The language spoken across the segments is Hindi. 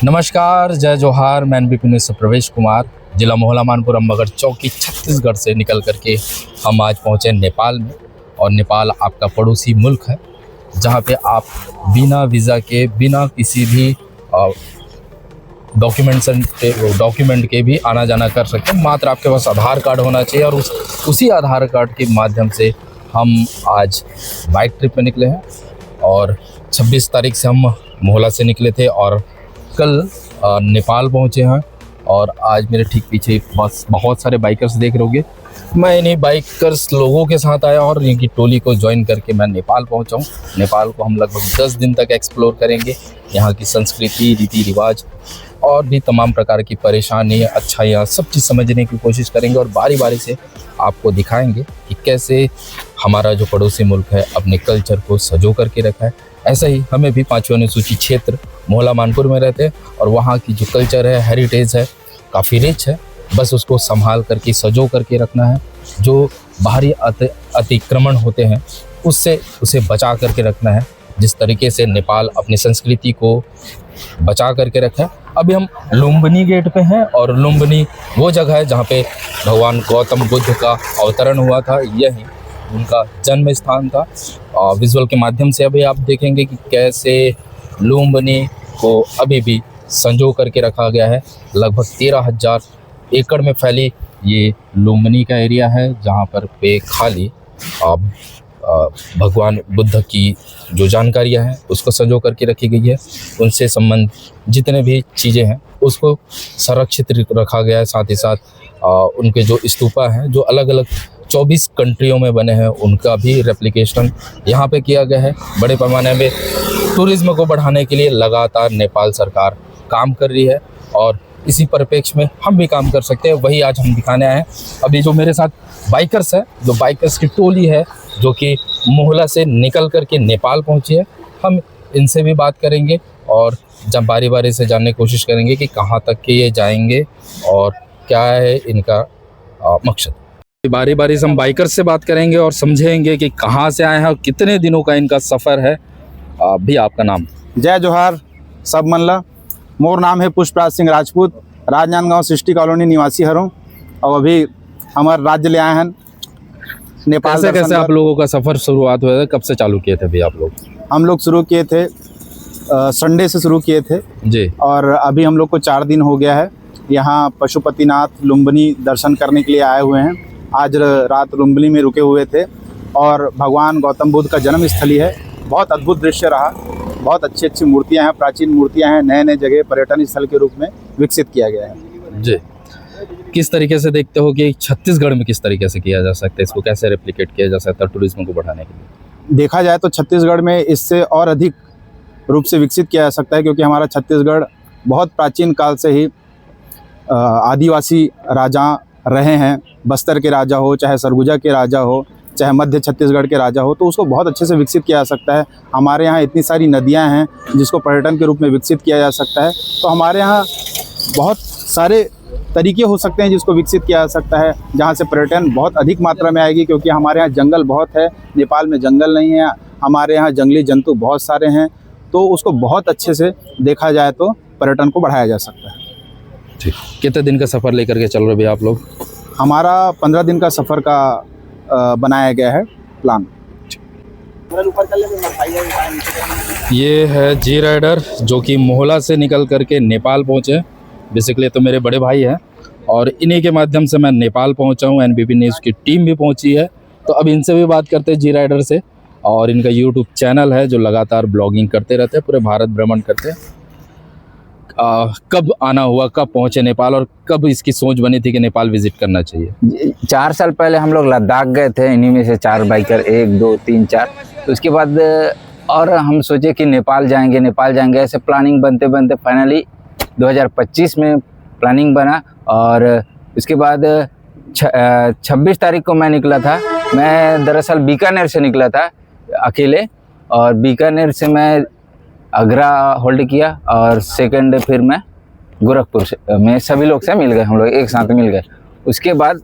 नमस्कार, जय जोहार। मैं एनबीपी न्यूज़ से प्रवेश कुमार, जिला मोहला मानपुर अम्बागढ़ चौकी छत्तीसगढ़ से निकल करके हम आज पहुँचे नेपाल में। और नेपाल आपका पड़ोसी मुल्क है, जहाँ पे आप बिना वीज़ा के, बिना किसी भी डॉक्यूमेंट के भी आना जाना कर सकते हैं। मात्र आपके पास आधार कार्ड होना चाहिए और उसी आधार कार्ड के माध्यम से हम आज बाइक ट्रिप पे निकले हैं। और 26 तारीख से हम मोहला से निकले थे और कल नेपाल पहुंचे हैं। और आज मेरे ठीक पीछे बस बहुत सारे बाइकर्स देख रहे होंगे। मैं इन्हीं बाइकर्स लोगों के साथ आया और इनकी टोली को ज्वाइन करके मैं नेपाल पहुंचा हूँ। नेपाल को हम लगभग 10 दिन तक एक्सप्लोर करेंगे। यहाँ की संस्कृति, रीति रिवाज और भी तमाम प्रकार की परेशानी, अच्छाइयाँ, सब चीज़ समझने की कोशिश करेंगे और बारी बारी से आपको दिखाएंगे कि कैसे हमारा जो पड़ोसी मुल्क है अपने कल्चर को सजो करके रखा है। ऐसा ही हमें भी 5वें अनुसूचित क्षेत्र मोहला मानपुर में रहते हैं और वहाँ की जो कल्चर है, हेरिटेज है, काफ़ी रिच है। बस उसको संभाल करके, सजो करके रखना है। जो बाहरी अतिक्रमण होते हैं उससे उसे बचा करके रखना है। जिस तरीके से नेपाल अपनी संस्कृति को बचा करके रखा है। अभी हम लुम्बिनी गेट पे हैं और लुम्बिनी वो जगह है जहाँ पे भगवान गौतम बुद्ध का अवतरण हुआ था। यही उनका जन्म स्थान था। विजुअल के माध्यम से अभी आप देखेंगे कि कैसे लुम्बिनी को अभी भी संजो करके रखा गया है। लगभग 13,000 एकड़ में फैली ये लुम्बिनी का एरिया है, जहाँ पर पे खाली भगवान बुद्ध की जो जानकारियाँ हैं उसको संजो करके रखी गई है। उनसे संबंध जितने भी चीज़ें हैं उसको संरक्षित रखा गया है। साथ ही साथ उनके जो स्तूपा हैं जो अलग अलग 24 कंट्रियों में बने हैं, उनका भी रेप्लिकेशन यहाँ पे किया गया है। बड़े पैमाने में टूरिज़्म को बढ़ाने के लिए लगातार नेपाल सरकार काम कर रही है और इसी परिप्रेक्ष्य में हम भी काम कर सकते हैं। वही आज हम दिखाने आए हैं। अभी जो मेरे साथ बाइकर्स है, जो बाइकर्स की टोली है जो कि मोहला से निकल करके नेपाल पहुंची है, हम इनसे भी बात करेंगे और जब बारी बारी से जानने की कोशिश करेंगे कि कहां तक के ये जाएंगे और क्या है इनका मकसद। बारी बारी से हम बाइकर्स से बात करेंगे और समझेंगे कि कहां से आए हैं और कितने दिनों का इनका सफ़र है। भी आपका नाम? जय जोहार सब मन ला। मोर नाम है पुष्पराज सिंह राजपूत, राजनांदगांव सृष्टि कॉलोनी निवासी हूँ और अभी हमारे राज्य ले आए हैं नेपाल। कैसे आप लोगों का सफ़र शुरुआत हुआ था? कब से चालू किए थे अभी आप लोग? हम लोग शुरू किए थे संडे से शुरू किए थे जी। और अभी हम लोग को 4 दिन हो गया है। यहाँ पशुपतिनाथ लुम्बिनी दर्शन करने के लिए आए हुए हैं। आज रात लुम्बिनी में रुके हुए थे और भगवान गौतम बुद्ध का जन्म स्थली है। बहुत अद्भुत दृश्य रहा। बहुत अच्छी अच्छी मूर्तियाँ हैं, प्राचीन मूर्तियाँ हैं। नए नए जगह पर्यटन स्थल के रूप में विकसित किया गया है। जी। किस तरीके से देखते हो कि छत्तीसगढ़ में किस तरीके से किया जा सकता है, इसको कैसे रेप्लिकेट किया जा सकता है टूरिज्म को बढ़ाने के लिए? देखा जाए तो छत्तीसगढ़ में इससे और अधिक रूप से विकसित किया जा सकता है, क्योंकि हमारा छत्तीसगढ़ बहुत प्राचीन काल से ही आदिवासी राजा रहे हैं। बस्तर के राजा हो, चाहे सरगुजा के राजा हो, चाहे मध्य छत्तीसगढ़ के राजा हो, तो उसको बहुत अच्छे से विकसित किया जा सकता है। हमारे यहाँ इतनी सारी नदियाँ हैं जिसको पर्यटन के रूप में विकसित किया जा सकता है। तो हमारे यहाँ बहुत सारे तरीके हो सकते हैं जिसको विकसित किया जा सकता है, जहाँ से पर्यटन बहुत अधिक मात्रा में आएगी। क्योंकि हमारे यहाँ जंगल बहुत है, नेपाल में जंगल नहीं है। हमारे यहाँ जंगली जंतु बहुत सारे हैं, तो उसको बहुत अच्छे से देखा जाए तो पर्यटन को बढ़ाया जा सकता है। ठीक। कितने दिन का सफ़र लेकर के चल रहे भैया आप लोग? हमारा 15 दिन का सफ़र का बनाया गया है प्लान। ये है जी राइडर जो कि मोहला से निकल करके नेपाल पहुँचे। बेसिकली तो मेरे बड़े भाई हैं और इन्हीं के माध्यम से मैं नेपाल पहुँचा हूँ। एनबीपी न्यूज़ की टीम भी पहुँची है, तो अब इनसे भी बात करते हैं जी राइडर से। और इनका यूट्यूब चैनल है जो लगातार ब्लॉगिंग करते रहते हैं, पूरे भारत भ्रमण करते हैं। कब आना हुआ, कब पहुँचे नेपाल और कब इसकी सोच बनी थी कि नेपाल विजिट करना चाहिए? 4 साल पहले हम लोग लद्दाख गए थे। इन्हीं में से 4 बाइकर, 1 2 3 4। तो उसके बाद और हम सोचे कि नेपाल जाएंगे। ऐसे प्लानिंग बनते बनते फाइनली 2025 में प्लानिंग बना। और उसके बाद 26 तारीख को मैं निकला था। मैं दरअसल बीकानेर से निकला था अकेले, और बीकानेर से मैं आगरा होल्ड किया और सेकंड फिर मैं गोरखपुर से में सभी लोग से मिल गए। हम लोग एक साथ मिल गए। उसके बाद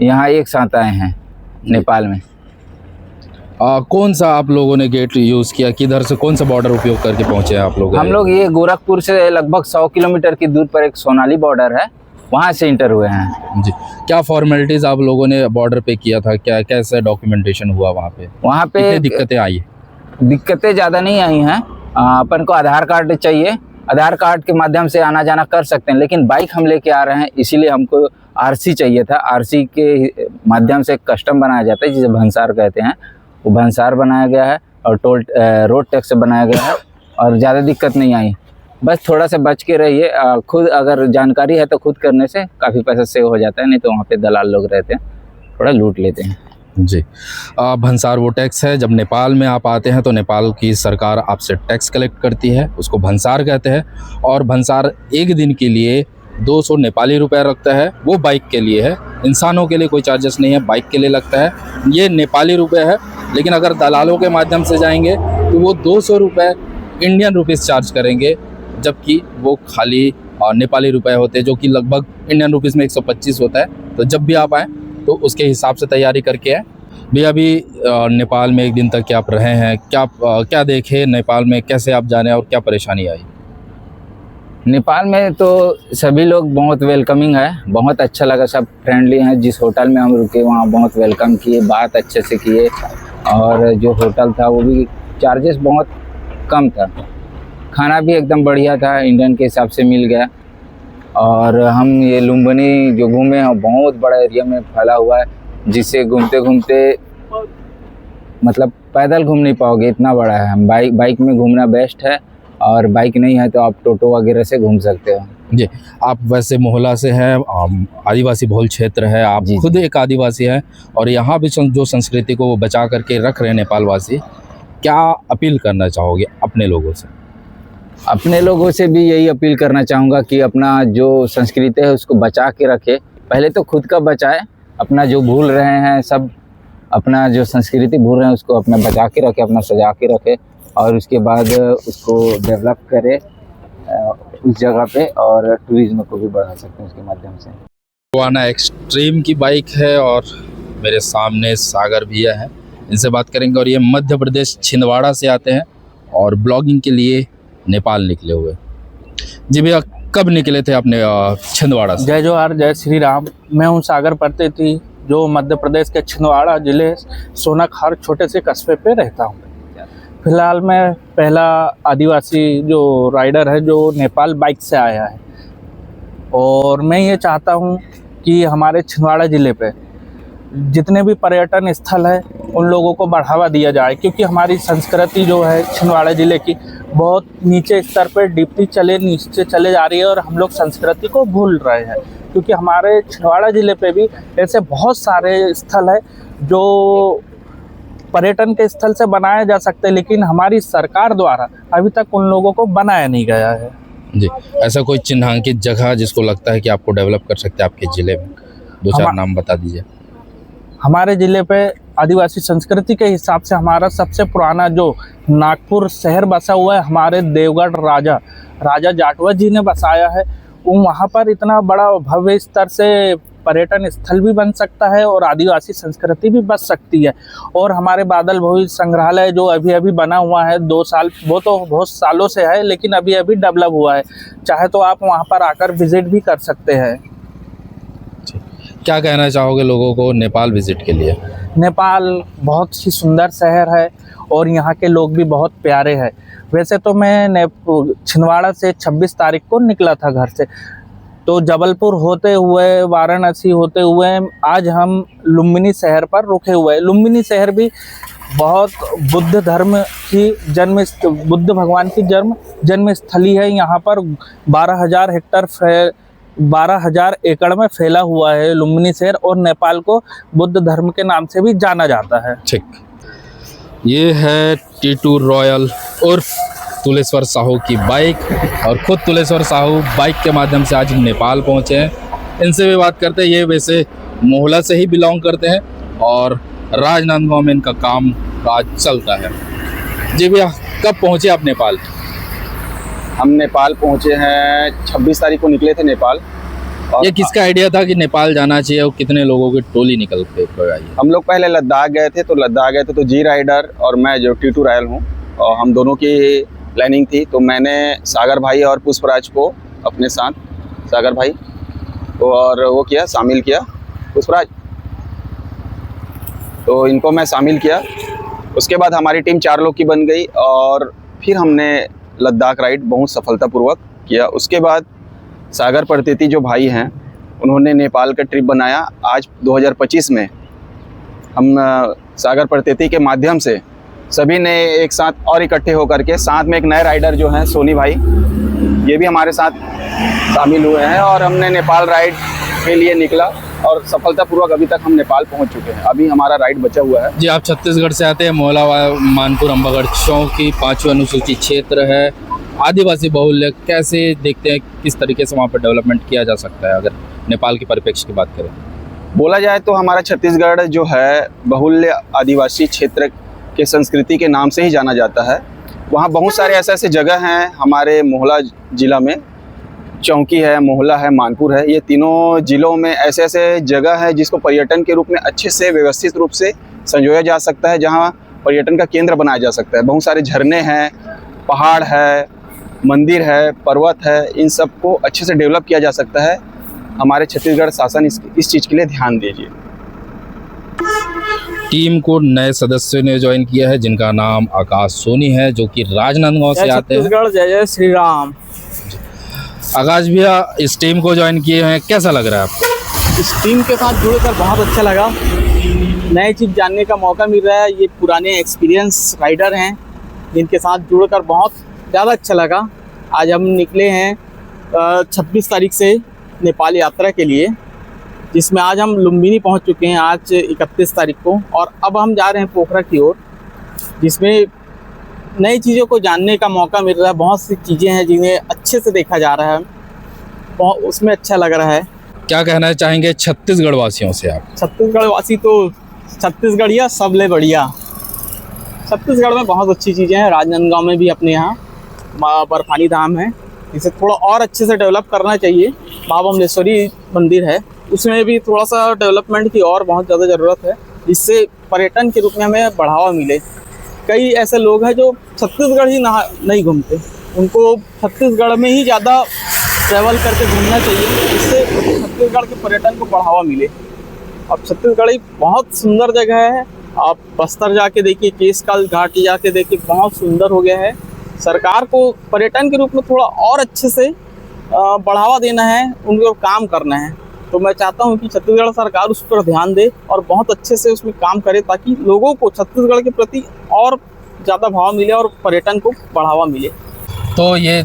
यहाँ एक साथ आए हैं नेपाल में। कौन सा आप लोगों ने गेट यूज़ किया, किधर से कौन सा बॉर्डर उपयोग करके पहुंचे हैं आप लोग? हम लोग ये गोरखपुर से लगभग 100 किलोमीटर की दूर पर एक सोनाली बॉर्डर है, वहाँ से इंटर हुए हैं। जी, क्या फॉर्मेलिटीज़ आप लोगों ने बॉर्डर पे किया था, क्या कैसे डॉक्यूमेंटेशन हुआ वहाँ पे? वहाँ पे कितनी दिक्कतें आई? दिक्कतें ज़्यादा नहीं आई हैं। अपन को आधार कार्ड चाहिए, आधार कार्ड के माध्यम से आना जाना कर सकते हैं, लेकिन बाइक हम लेके आ रहे हैं इसीलिए हमको आरसी चाहिए था। आरसी के माध्यम से कस्टम बनाया जाता है जिसे भंसार कहते हैं, वो भंसार बनाया गया है और रोड टैक्स से बनाया गया है और ज़्यादा दिक्कत नहीं आई। बस थोड़ा सा बच के रहिए, खुद अगर जानकारी है तो खुद करने से काफ़ी पैसा सेव हो जाता है, नहीं तो वहाँ पे दलाल लोग रहते हैं, थोड़ा लूट लेते हैं। जी, भंसार वो टैक्स है, जब नेपाल में आप आते हैं तो नेपाल की सरकार आपसे टैक्स कलेक्ट करती है, उसको भंसार कहते हैं। और भंसार एक दिन के लिए 200 नेपाली रुपए रखता है, वो बाइक के लिए है, इंसानों के लिए कोई चार्जेस नहीं है, बाइक के लिए लगता है। ये नेपाली रुपए है, लेकिन अगर दलालों के माध्यम से जाएंगे तो वो 200 रुपये इंडियन रुपीज़ चार्ज करेंगे, जबकि वो खाली नेपाली रुपए होते हैं, जो कि लगभग इंडियन रुपीज़ में 125 होता है। तो जब भी आप आएँ तो उसके हिसाब से तैयारी करके आए। भैया अभी नेपाल में एक दिन तक क्या आप रहे हैं, क्या देखे नेपाल में, कैसे आप जाने और क्या परेशानी आई? नेपाल में तो सभी लोग बहुत वेलकमिंग है, बहुत अच्छा लगा, सब फ्रेंडली हैं। जिस होटल में हम रुके वहाँ बहुत वेलकम किए, बात अच्छे से किए, और जो होटल था वो भी चार्जेस बहुत कम था, खाना भी एकदम बढ़िया था, इंडियन के हिसाब से मिल गया। और हम ये लुम्बिनी जो घूमे हैं बहुत बड़ा एरिया में फैला हुआ है, जिससे घूमते घूमते मतलब पैदल घूम नहीं पाओगे, इतना बड़ा है। हम बाइक में घूमना बेस्ट है, और बाइक नहीं है तो आप टोटो वगैरह से घूम सकते हो। जी, आप वैसे मोहल्ला से हैं, आदिवासी बहुल क्षेत्र है, आप जी, खुद एक आदिवासी हैं, और यहाँ भी जो संस्कृति को वो बचा करके रख रहे हैं नेपाल वासी, क्या अपील करना चाहोगे अपने लोगों से? अपने लोगों से भी यही अपील करना चाहूँगा कि अपना जो संस्कृति है उसको बचा के रखे। पहले तो खुद का बचाए, अपना जो भूल रहे हैं सब, अपना जो संस्कृति भूल रहे हैं उसको अपना बचा के रखे, अपना सजा के रखे, और उसके बाद उसको डेवलप करे उस जगह पे, और टूरिज्म को भी बढ़ा सकते हैं उसके माध्यम से। गोवाना एक्सट्रीम की बाइक है, और मेरे सामने सागर भैया हैं, इनसे बात करेंगे। और ये मध्य प्रदेश छिंदवाड़ा से आते हैं और ब्लॉगिंग के लिए नेपाल निकले हुए। जी भैया, कब निकले थे अपने छिंदवाड़ा से? जय जोहार, जय श्री राम। मैं हूँ सागर प्रतीति, जो मध्य प्रदेश के छिंदवाड़ा जिले सोनाखार छोटे से कस्बे पे रहता हूँ। फिलहाल मैं पहला आदिवासी जो राइडर है जो नेपाल बाइक से आया है, और मैं ये चाहता हूँ कि हमारे छिंदवाड़ा ज़िले पे जितने भी पर्यटन स्थल है उन लोगों को बढ़ावा दिया जाए, क्योंकि हमारी संस्कृति जो है छिंदवाड़ा ज़िले की बहुत नीचे स्तर पर नीचे चले जा रही है, और हम लोग संस्कृति को भूल रहे हैं। क्योंकि हमारे छिंदवाड़ा ज़िले पे भी ऐसे बहुत सारे स्थल है जो पर्यटन के स्थल से बनाया जा सकते हैं, लेकिन हमारी सरकार द्वारा अभी तक उन लोगों को बनाया नहीं गया है। जी, ऐसा कोई चिन्हांकित जगह जिसको लगता है कि आपको डेवलप कर सकते हैं आपके ज़िले में, दो चार नाम बता दीजिए। हमारे ज़िले पे आदिवासी संस्कृति के हिसाब से हमारा सबसे पुराना जो नागपुर शहर बसा हुआ है, हमारे देवगढ़ राजा जाटवा जी ने बसाया है। वहाँ पर इतना बड़ा भव्य स्तर से पर्यटन स्थल भी बन सकता है और आदिवासी संस्कृति भी बच सकती है। और हमारे बादल भोई संग्रहालय जो अभी अभी बना हुआ है, 2 साल, वो तो बहुत सालों से है, लेकिन अभी अभी डेवलप हुआ है, चाहे तो आप वहाँ पर आकर विजिट भी कर सकते हैं। क्या कहना चाहोगे लोगों को नेपाल विजिट के लिए? नेपाल बहुत ही सुंदर शहर है और यहाँ के लोग भी बहुत प्यारे हैं। वैसे तो मैं छिंदवाड़ा से 26 तारीख को निकला था घर से, तो जबलपुर होते हुए, वाराणसी होते हुए आज हम लुम्बिनी शहर पर रुके हुए हैं। लुम्बिनी शहर भी बहुत बुद्ध धर्म की बुद्ध भगवान की जन्म स्थली है। यहाँ पर 12,000 एकड़ में फैला हुआ है लुम्बिनी शहर, और नेपाल को बुद्ध धर्म के नाम से भी जाना जाता है। ठीक, ये है टीटू रॉयल उर्फ तुलेश्वर साहू की बाइक, और खुद तुलेश्वर साहू बाइक के माध्यम से आज नेपाल पहुंचे हैं। इनसे भी बात करते हैं। ये वैसे मोहल्ला से ही बिलोंग करते हैं और राजनांदगांव में इनका काम काज चलता है। जी भैया, कब पहुंचे आप नेपाल? हम नेपाल पहुँचे हैं 26 तारीख को निकले थे नेपाल, और ये किसका आइडिया था कि नेपाल जाना चाहिए और कितने लोगों की टोली निकल के आई है? हम लोग पहले लद्दाख गए थे, तो जी राइडर और मैं जो टीटू रायल हूँ, और हम दोनों की प्लानिंग थी। तो मैंने सागर भाई और पुष्पराज को अपने साथ, सागर भाई तो और वो किया, शामिल किया पुष्पराज, तो इनको मैं शामिल किया। उसके बाद हमारी टीम 4 लोग की बन गई और फिर हमने लद्दाख राइड बहुत सफलतापूर्वक किया। उसके बाद सागर परतेती जो भाई हैं, उन्होंने नेपाल का ट्रिप बनाया। आज 2025 में हम सागर परतेती के माध्यम से सभी ने एक साथ और इकट्ठे होकर के, साथ में एक नए राइडर जो हैं सोनी भाई, ये भी हमारे साथ शामिल हुए हैं और हमने नेपाल राइड के लिए निकला और सफलतापूर्वक अभी तक हम नेपाल पहुंच चुके हैं। अभी हमारा राइड बचा हुआ है। जी, आप छत्तीसगढ़ से आते हैं, मोहला मानपुर अम्बागढ़ चौकी 5वीं अनुसूचित क्षेत्र है, आदिवासी बहुल्य, कैसे देखते हैं किस तरीके से वहाँ पर डेवलपमेंट किया जा सकता है अगर नेपाल के परिप्रेक्ष्य की बात करें? बोला जाए तो हमारा छत्तीसगढ़ जो है बहुल्य आदिवासी क्षेत्र के संस्कृति के नाम से ही जाना जाता है। वहाँ बहुत सारे ऐसे जगह हैं हमारे मोहला ज़िला में, चौकी है, मोहला है, मानपुर है। ये तीनों ज़िलों में ऐसे जगह है जिसको पर्यटन के रूप में अच्छे से व्यवस्थित रूप से संजोया जा सकता है, जहाँ पर्यटन का केंद्र बनाया जा सकता है। बहुत सारे झरने हैं, पहाड़ है, मंदिर है, पर्वत है, इन सब को अच्छे से डेवलप किया जा सकता है। हमारे छत्तीसगढ़ शासन इस चीज़ के लिए ध्यान दीजिए। टीम को नए सदस्यों ने ज्वाइन किया है जिनका नाम आकाश सोनी है, जो कि राजनांदगांव से आते हैं। छत्तीसगढ़, जय जय श्री राम। आकाश भैया इस टीम को ज्वाइन किए हैं, कैसा लग रहा है आपको? इस टीम के साथ जुड़कर बहुत अच्छा लगा, नई चीज़ जानने का मौका मिल रहा है। ये पुराने एक्सपीरियंस राइडर हैं जिनके साथ जुड़कर बहुत ज़्यादा अच्छा लगा। आज हम निकले हैं 26 तारीख से नेपाल यात्रा के लिए, जिसमें आज हम लुम्बिनी पहुंच चुके हैं आज 31 तारीख को, और अब हम जा रहे हैं पोखरा की ओर, जिसमें नई चीज़ों को जानने का मौका मिल रहा है। बहुत सी चीज़ें हैं जिन्हें अच्छे से देखा जा रहा है, उसमें अच्छा लग रहा है। क्या कहना चाहेंगे छत्तीसगढ़ वासियों से आप? छत्तीसगढ़ वासी तो छत्तीसगढ़िया सबले बढ़िया। छत्तीसगढ़ में बहुत अच्छी चीज़ें हैं। राजनांदगांव में भी अपने यहाँ माँ बर्फानी धाम है, इसे थोड़ा और अच्छे से डेवलप करना चाहिए। माँ बमलेश्वरी मंदिर है, उसमें भी थोड़ा सा डेवलपमेंट की और बहुत ज़्यादा ज़रूरत है, जिससे पर्यटन के रूप में हमें बढ़ावा मिले। कई ऐसे लोग हैं जो छत्तीसगढ़ ही नहीं घूमते, उनको छत्तीसगढ़ में ही ज़्यादा ट्रैवल करके घूमना चाहिए, जिससे छत्तीसगढ़ के पर्यटन को बढ़ावा मिले। अब छत्तीसगढ़ एक बहुत सुंदर जगह है। आप बस्तर जाके देखिए, केशकाल घाटी जाके देखिए, बहुत सुंदर हो गया है। सरकार को पर्यटन के रूप में थोड़ा और अच्छे से बढ़ावा देना है, उनको काम करना है। तो मैं चाहता हूं कि छत्तीसगढ़ सरकार उस पर ध्यान दे और बहुत अच्छे से उसमें काम करे, ताकि लोगों को छत्तीसगढ़ के प्रति और ज़्यादा भाव मिले और पर्यटन को बढ़ावा मिले। तो ये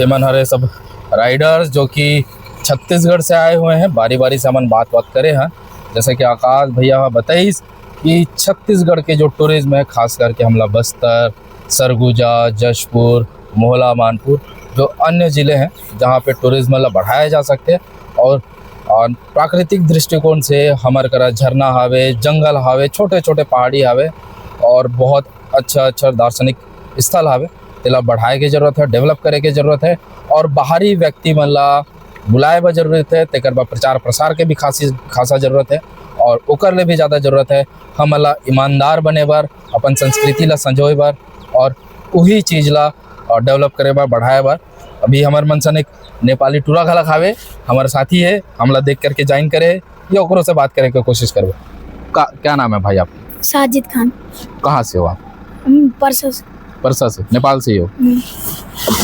एमन हरे सब राइडर्स जो कि छत्तीसगढ़ से आए हुए हैं, बारी बारी से हमन बात करे हैं। जैसे कि आकाश भैया बताइए कि छत्तीसगढ़ के जो टूरिज्म है, खास करके हमला बस्तर, सरगुजा, जशपुर, मोहला, मानपुर, जो अन्य ज़िले हैं जहाँ पे टूरिज्म बढ़ाया जा सकते हैं, और प्राकृतिक दृष्टिकोण से हमारे करा झरना हावे, जंगल हावे, छोटे छोटे पहाड़ी हावे और बहुत अच्छा दार्शनिक स्थल हावे, तेला बढ़ाए के जरूरत है, डेवलप करे के जरूरत है, और बाहरी व्यक्ति मन ला बुलाए बर जरूरत है। तेकर बा प्रचार प्रसार के भी खासा जरूरत है, और ओकर ले भी ज़्यादा जरूरत है हमन ला ईमानदार बने बर, अपन संस्कृति ला संजोए बर और वही चीज़ ला डेवलप करे बर, बढ़ाए बर। अभी हमारे मन सन एक नेपाली टूरा घलक हावे, हमारे साथी है, हमला देख करके ज्वाइन करे या ओकरों से बात करे के कोशिश करबे। क्या नाम है भाई आप? साजिद खान। कहाँ से हो आप? परसों से। परसा से, नेपाल से ही हो?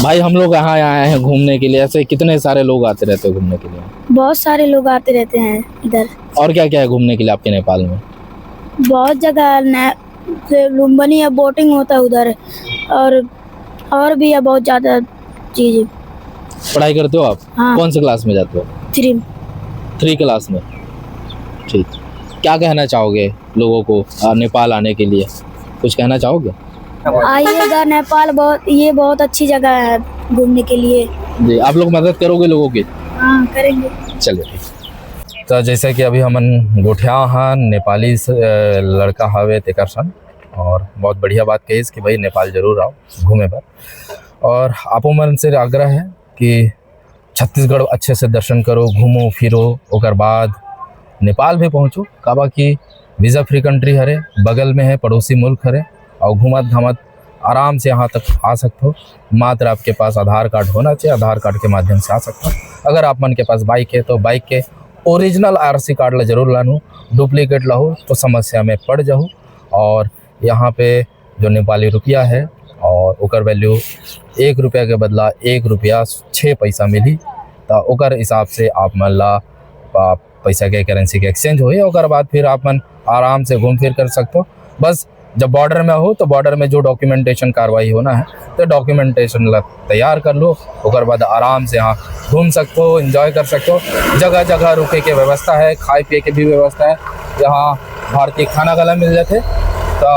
भाई हम लोग यहाँ आए हैं घूमने के लिए, ऐसे कितने सारे लोग आते रहते हैं घूमने के लिए? बहुत सारे लोग आते रहते हैं इधर। और क्या क्या है घूमने के लिए आपके नेपाल में? बहुत जगह है, लुम्बिनी है, बोटिंग होता है उधर, और भी है बहुत ज़्यादा चीज़ें। पढ़ाई करते हो आप? हाँ। कौन से क्लास में जाते हो? 3 क्लास में। ठीक, क्या कहना चाहोगे लोगों को नेपाल आने के लिए? कुछ कहना चाहोगे? आइएगा नेपाल, बहुत अच्छी जगह है घूमने के लिए। जी, आप लोग मदद करोगे लोगों की? हाँ, करेंगे। चलिए ठीक। तो जैसे कि अभी हमन गोठिया हाँ नेपाली लड़का हवे तेकर सन, और बहुत बढ़िया बात कही कि भाई नेपाल जरूर आओ घूमे पर। और आपो मन से आग्रह है कि छत्तीसगढ़ अच्छे से दर्शन करो, घूमो फिरो, ओकर बाद नेपाल भी पहुँचो। काबा की वीज़ा फ्री कंट्री हरे, बगल में है, पड़ोसी मुल्क हरे, और घूमत घामत आराम से यहाँ तक आ सकते हो। मात्र आपके पास आधार कार्ड होना चाहिए, आधार कार्ड के माध्यम से आ सकते हो। अगर आप मन के पास बाइक है तो बाइक के ओरिजिनल आरसी कार्ड ला जरूर लानू, डुप्लीकेट लाहो तो समस्या में पड़ जाओ। और यहाँ पे जो नेपाली रुपया है और ओकर वैल्यू 1 रुपया के बदला 1 रुपया 6 पैसा मिली, तो ओकर हिसाब से आप मन ला पैसा के करेंसी के एक्सचेंज होए। ओकर बाद फिर आप मन आराम से घूम फिर कर सकते हो। बस जब बॉर्डर में हो तो बॉर्डर में जो डॉक्यूमेंटेशन कार्रवाई होना है तो डॉक्यूमेंटेशन ला तैयार कर लो। ओकर बाद आराम से यहाँ घूम सकते हो, एंजॉय कर सकते हो। जगह जगह रुके के व्यवस्था है, खाए पिए के भी व्यवस्था है। यहाँ भारतीय खाना गला मिल जाते। तो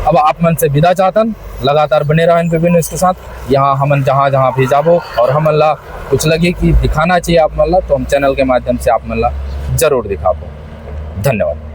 अब आप मन से विदा चाहतन, लगातार बने रहें विभिन्न न्यूज़ के साथ। यहाँ हमन जहाँ जहाँ भी जाबो और हमन ला कुछ लगे कि दिखाना चाहिए आप मन ला, तो हम चैनल के माध्यम से आप मन ला जरूर दिखाबो। धन्यवाद।